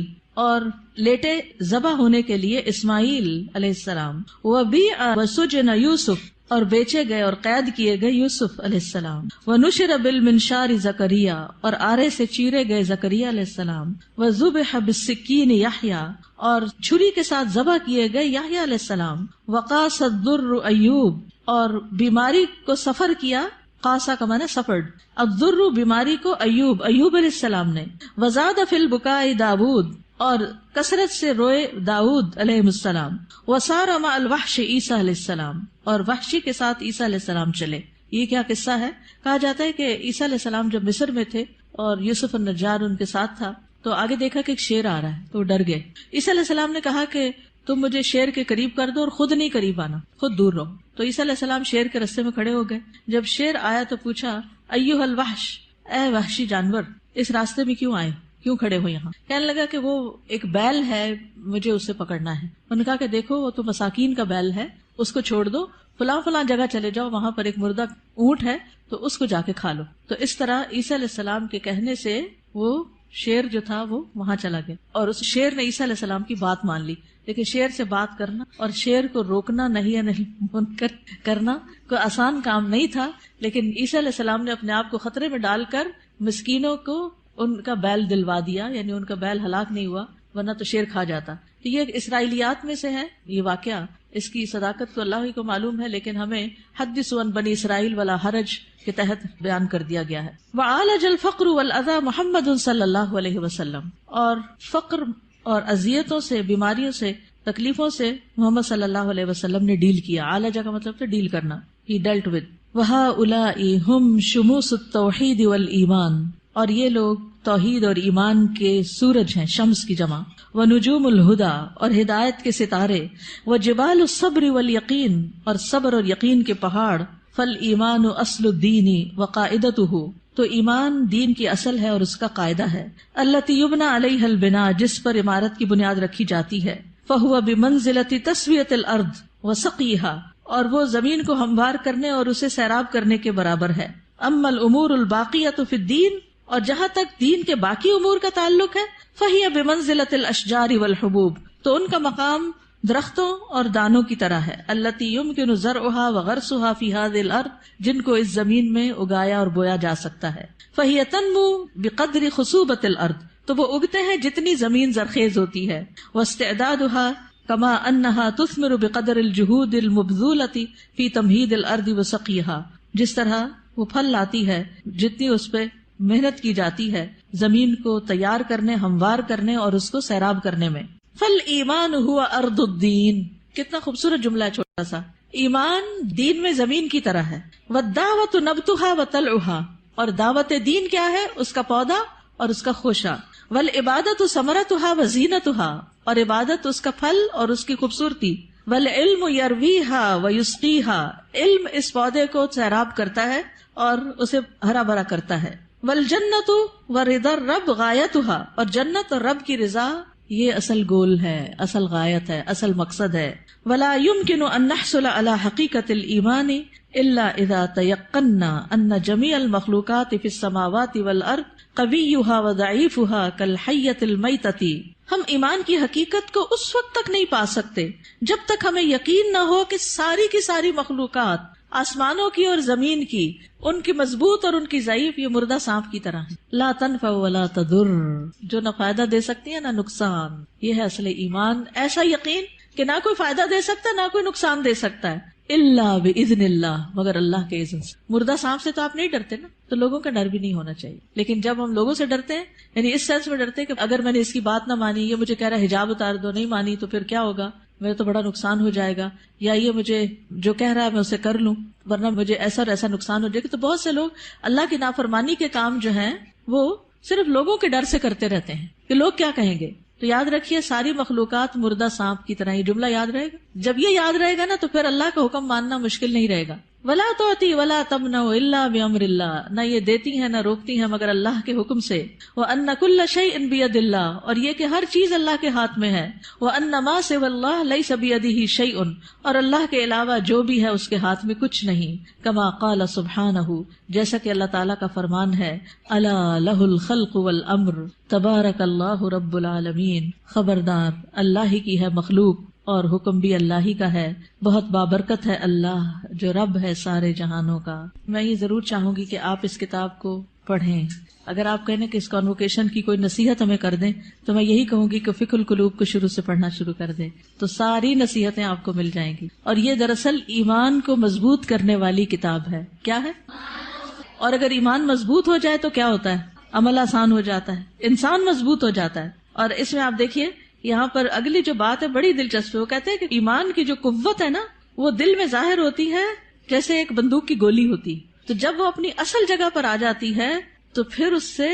اور لیٹے ذبح ہونے کے لیے اسماعیل علیہ السلام. وَبِيعَ وَسُجِنَ يُوسُف، اور بیچے گئے اور قید کیے گئے یوسف علیہ السلام. وَنُشِرَ بِالْمِنشَارِ زکریا، اور آرے سے چیرے گئے زکریا علیہ السلام. وَذُبِحَ بِالسِّكِّينِ یحییٰ، اور چھری کے ساتھ ذبح کیے گئے یحییٰ علیہ السلام. وَقَاسَ الضُّرُّ ایوب، اور بیماری کو سفر کیا، قاسا کا معنی سفرڈ، الضر بیماری کو ایوب علیہ السلام نے. وَزَادَ فِي الْبُكَاءِ داود، اور کثرت سے روئے داؤد علیہ السلام. وَصَارَ مَعَ الْوَحْشِ عیسیٰ علیہ السلام، اور وحشی کے ساتھ عیسیٰ علیہ السلام چلے. یہ کیا قصہ ہے؟ کہا جاتا ہے کہ عیسیٰ علیہ السلام جب مصر میں تھے اور یوسف النجار ان کے ساتھ تھا تو آگے دیکھا کہ ایک شیر آ رہا ہے تو ڈر گئے. عیسیٰ علیہ السلام نے کہا کہ تم مجھے شیر کے قریب کر دو اور خود نہیں قریب آنا، خود دور رہو. تو عیسیٰ علیہ السلام شیر کے رستے میں کھڑے ہو گئے. جب شیر آیا تو پوچھا ایھا الوحش، اے وحشی جانور، اس راستے میں کیوں آئے، کیوں کھڑے ہو یہاں؟ کہنے لگا کہ وہ ایک بیل ہے، مجھے اسے پکڑنا ہے. انہوں نے کہا کہ دیکھو وہ تو مساکین کا بیل ہے، اس کو چھوڑ دو، فلاں فلاں جگہ چلے جاؤ، وہاں پر ایک مردہ اونٹ ہے تو اس کو جا کے کھا لو. تو اس طرح عیسیٰ علیہ السلام کے کہنے سے وہ شیر جو تھا وہ وہاں چلا گیا اور اس شیر نے عیسیٰ علیہ السلام کی بات مان لی. لیکن شیر سے بات کرنا اور شیر کو روکنا نہیں منکر کرنا کوئی آسان کام نہیں تھا. لیکن عیسیٰ علیہ السلام نے اپنے آپ کو خطرے میں ڈال کر مسکینوں کو ان کا بیل دلوا دیا, یعنی ان کا بیل ہلاک نہیں ہوا, ورنہ تو شیر کھا جاتا. تو یہ اسرائیلیات میں سے ہے یہ واقعہ. اس کی صداقت تو اللہ ہی کو معلوم ہے, لیکن ہمیں حدثوا عن بنی اسرائیل ولا حرج کے تحت بیان کر دیا گیا ہے. وعالج الفقر والاذى محمد صلی اللہ علیہ وسلم, اور فقر اور اذیتوں سے, بیماریوں سے, تکلیفوں سے محمد صلی اللہ علیہ وسلم نے ڈیل کیا. عالجہ کا مطلب تو ڈیل کرنا. ہی ڈیلٹ ود. وہؤلاء ہم شموس التوحید والایمان, اور یہ لوگ توحید اور ایمان کے سورج ہیں, شمس کی جمع. ونجوم الہدا, اور ہدایت کے ستارے. وجبال الصبر والیقین, اور صبر اور یقین کے پہاڑ. فالایمان اصل الدین وقاعدتہ, تو ایمان دین کی اصل ہے اور اس کا قاعدہ ہے. التی یبنى علیہ البناء, جس پر عمارت کی بنیاد رکھی جاتی ہے. فہو بمنزلۃ تسویۃ الارض وسقیھا, اور وہ زمین کو ہموار کرنے اور اسے سیراب کرنے کے برابر ہے. اما الامور الباقیۃ فی الدین, اور جہاں تک دین کے باقی امور کا تعلق ہے, فہی بمنزلۃ الاشجار والحبوب, تو ان کا مقام درختوں اور دانوں کی طرح ہے. التی یمکن زرعھا وغرسھا فی ھذہ الارض, جن کو اس زمین میں اگایا اور بویا جا سکتا ہے. فہی تنمو بقدر خصوبۃ الارض, تو وہ اگتے ہیں جتنی زمین زرخیز ہوتی ہے. واستعدادھا کما انھا تثمر بقدر الجہود المبذولۃ فی تمہید الارض وسقیھا, جس طرح وہ پھل لاتی ہے جتنی اس پہ محنت کی جاتی ہے زمین کو تیار کرنے, ہموار کرنے اور اس کو سیراب کرنے میں. فالایمان ہوا ارض الدین, کتنا خوبصورت جملہ ہے چھوٹا سا. ایمان دین میں زمین کی طرح ہے. والدعوۃ نبتھا وطلعھا, اور دعوت دین کیا ہے, اس کا پودا اور اس کا خوشہ. والعبادۃ ثمرتھا وزینتھا, اور عبادت اس کا پھل اور اس کی خوبصورتی. والعلم یرویھا ویسقیھا, علم اس پودے کو سیراب کرتا ہے اور اسے ہرا بھرا کرتا ہے. والجنۃ ورضا الرب غایتھا, اور جنت اور رب کی رضا یہ اصل گول ہے, اصل غایت ہے, اصل مقصد ہے. ولا يمكن ان نحصل على حقیقت الایمان الا اذا تيقنا ان جميع المخلوقات في السماوات والارض قویھا وضعیفھا كالحیۃ المیتۃ. ہم ایمان کی حقیقت کو اس وقت تک نہیں پا سکتے جب تک ہمیں یقین نہ ہو کہ ساری کی ساری مخلوقات, آسمانوں کی اور زمین کی, ان کی مضبوط اور ان کی ضعیف یہ مردہ سانپ کی طرح ہے. لا تنفع ولا تضر, جو نہ فائدہ دے سکتی ہے نہ نقصان. یہ ہے اصل ایمان, ایسا یقین کہ نہ کوئی فائدہ دے سکتا ہے نہ کوئی نقصان دے سکتا ہے, الا باذن اللہ, مگر اللہ کے اذن سے. مردہ سانپ سے تو آپ نہیں ڈرتے نا, تو لوگوں کا ڈر بھی نہیں ہونا چاہیے. لیکن جب ہم لوگوں سے ڈرتے ہیں, یعنی اس سینس میں ڈرتے ہیں کہ اگر میں نے اس کی بات نہ مانی, یہ مجھے کہہ رہا ہے حجاب اتار دو, نہیں مانی تو پھر کیا ہوگا, میرا تو بڑا نقصان ہو جائے گا, یا یہ مجھے جو کہہ رہا ہے میں اسے کر لوں ورنہ مجھے ایسا اور ایسا نقصان ہو جائے گا. تو بہت سے لوگ اللہ کی نافرمانی کے کام جو ہیں وہ صرف لوگوں کے ڈر سے کرتے رہتے ہیں کہ لوگ کیا کہیں گے. تو یاد رکھیے ساری مخلوقات مردہ سانپ کی طرح, یہ جملہ یاد رہے گا. جب یہ یاد رہے گا نا تو پھر اللہ کا حکم ماننا مشکل نہیں رہے گا. ولا تعطی ولا تمنع الا بامر اللہ, نہ یہ دیتی ہیں نہ روکتی ہیں مگر اللہ کے حکم سے. وان کل شیء بید اللہ, اور یہ کہ ہر چیز اللہ کے ہاتھ میں ہے. وان ما سوى اللہ لیس بیدہ شیء, اور اللہ کے علاوہ جو بھی ہے اس کے ہاتھ میں کچھ نہیں. کما قال سبحانہ, جیسا کہ اللہ تعالیٰ کا فرمان ہے, الا لہ الخلق والامر تبارک اللہ رب العالمین, خبردار اللہ ہی کی ہے مخلوق اور حکم بھی اللہ ہی کا ہے, بہت بابرکت ہے اللہ جو رب ہے سارے جہانوں کا. میں یہ ضرور چاہوں گی کہ آپ اس کتاب کو پڑھیں. اگر آپ کہنے کہ اس کانوکیشن کی کوئی نصیحت ہمیں کر دیں تو میں یہی کہوں گی کہ فقہ القلوب کو شروع سے پڑھنا شروع کر دیں, تو ساری نصیحتیں آپ کو مل جائیں گی. اور یہ دراصل ایمان کو مضبوط کرنے والی کتاب ہے. کیا ہے؟ اور اگر ایمان مضبوط ہو جائے تو کیا ہوتا ہے, عمل آسان ہو جاتا ہے, انسان مضبوط ہو جاتا ہے. اور اس میں آپ دیکھیے یہاں پر اگلی جو بات ہے بڑی دلچسپ ہے. وہ کہتے ہیں کہ ایمان کی جو قوت ہے نا وہ دل میں ظاہر ہوتی ہے جیسے ایک بندوق کی گولی ہوتی. تو جب وہ اپنی اصل جگہ پر آ جاتی ہے تو پھر اس سے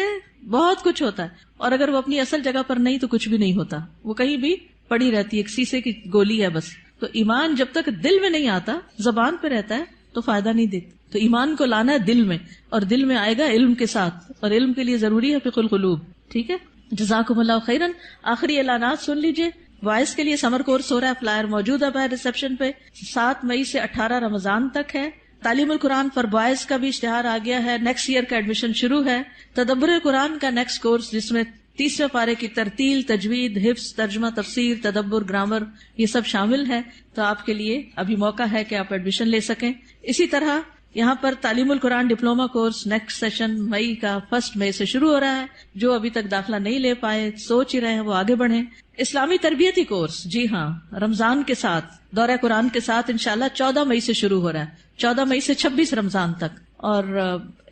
بہت کچھ ہوتا ہے, اور اگر وہ اپنی اصل جگہ پر نہیں تو کچھ بھی نہیں ہوتا, وہ کہیں بھی پڑی رہتی ہے, ایک شیشے کی گولی ہے بس. تو ایمان جب تک دل میں نہیں آتا, زبان پہ رہتا ہے تو فائدہ نہیں دیتا. تو ایمان کو لانا ہے دل میں, اور دل میں آئے گا علم کے ساتھ, اور علم کے لیے ضروری ہے فقہ القلوب. ٹھیک ہے, جزاکم اللہ خیرن. آخری اعلانات سن لیجئے. وائس کے لیے سمر کورس ہو رہا ہے, فلائر موجود ہے باہر ریسپشن پہ. 7 مئی سے 18 رمضان تک ہے. تعلیم القرآن فار بوائز کا بھی اشتہار آ گیا ہے، نیکسٹ ایئر کا ایڈمیشن شروع ہے. تدبر قرآن کا نیکسٹ کورس جس میں 30ویں پارے کی ترتیل، تجوید، حفظ، ترجمہ، تفسیر، تدبر، گرامر یہ سب شامل ہے. تو آپ کے لیے ابھی موقع ہے کہ آپ ایڈمیشن لے سکیں. اسی طرح یہاں پر تعلیم القرآن ڈپلوما کورس نیکسٹ سیشن مئی کا 1 مئی سے شروع ہو رہا ہے. جو ابھی تک داخلہ نہیں لے پائے، سوچ ہی رہے ہیں، وہ آگے بڑھیں. اسلامی تربیتی کورس جی ہاں رمضان کے ساتھ، دورہ قرآن کے ساتھ انشاءاللہ 14 مئی سے شروع ہو رہا ہے، 14 مئی سے 26 رمضان تک. اور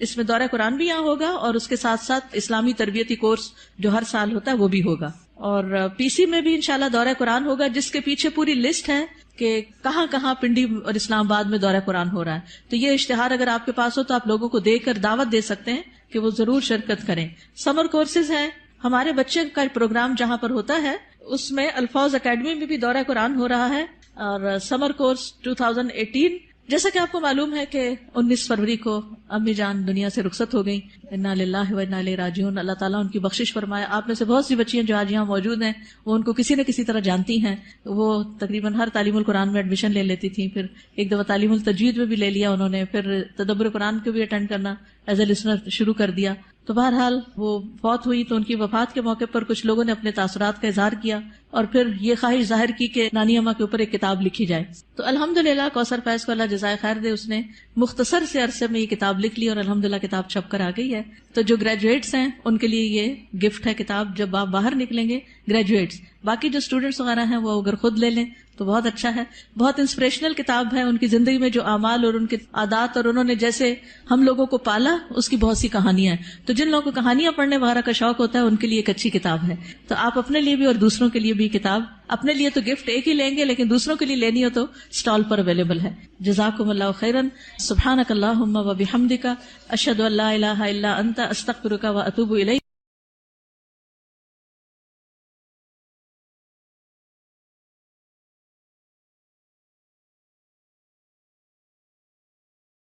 اس میں دورہ قرآن بھی یہاں ہوگا اور اس کے ساتھ ساتھ اسلامی تربیتی کورس جو ہر سال ہوتا ہے وہ بھی ہوگا. اور پی سی میں بھی انشاءاللہ دورہ قرآن ہوگا، جس کے پیچھے پوری لسٹ ہے کہ کہاں کہاں پنڈی اور اسلام آباد میں دورہ قرآن ہو رہا ہے. تو یہ اشتہار اگر آپ کے پاس ہو تو آپ لوگوں کو دے کر دعوت دے سکتے ہیں کہ وہ ضرور شرکت کریں. سمر کورسز ہیں، ہمارے بچے کا پروگرام جہاں پر ہوتا ہے اس میں الفاظ اکیڈمی میں بھی دورہ قرآن ہو رہا ہے. اور سمر کورس 2018 جیسا کہ آپ کو معلوم ہے کہ 19 فروری کو امی جان دنیا سے رخصت ہو گئی. انا للہ و انا الیہ راجعون. اللہ تعالیٰ ان کی بخشش فرمائے. آپ میں سے بہت سی بچیاں جو آج یہاں موجود ہیں وہ ان کو کسی نہ کسی طرح جانتی ہیں. وہ تقریباً ہر تعلیم القرآن میں ایڈمیشن لے لیتی تھیں، پھر ایک دفعہ تعلیم التجوید میں بھی لے لیا انہوں نے، پھر تدبر قرآن کو بھی اٹینڈ کرنا ایز اے لسنر شروع کر دیا. تو بہرحال وہ فوت ہوئی تو ان کی وفات کے موقع پر کچھ لوگوں نے اپنے تاثرات کا اظہار کیا اور پھر یہ خواہش ظاہر کی کہ نانی اماں کے اوپر ایک کتاب لکھی جائے. تو الحمدللہ کوثر فیض کو اللہ جزائے خیر دے، اس نے مختصر سے عرصے میں یہ کتاب لکھ لی اور الحمدللہ کتاب چھپ کر آ گئی ہے. تو جو گریجویٹس ہیں ان کے لیے یہ گفٹ ہے کتاب، جب آپ باہر نکلیں گے گریجویٹس. باقی جو اسٹوڈنٹس وغیرہ ہیں وہ اگر خود لے لیں تو بہت اچھا ہے. بہت انسپریشنل کتاب ہے، ان کی زندگی میں جو اعمال اور ان کے عادات اور انہوں نے جیسے ہم لوگوں کو پالا اس کی بہت سی کہانیاں ہیں. تو جن لوگوں کو کہانیاں پڑھنے وغیرہ کا شوق ہوتا ہے ان کے لیے ایک اچھی کتاب ہے. تو آپ اپنے لیے بھی اور دوسروں کے لیے بھی کتاب، اپنے لیے تو گفٹ ایک ہی لیں گے لیکن دوسروں کے لیے لینی ہو تو اسٹال پر اویلیبل ہے. جزاکم اللہ خیرا. سبحانک اللہم و بحمدک، اشہد ان لا الہ الا انت، استغفرک و اتوب الیک.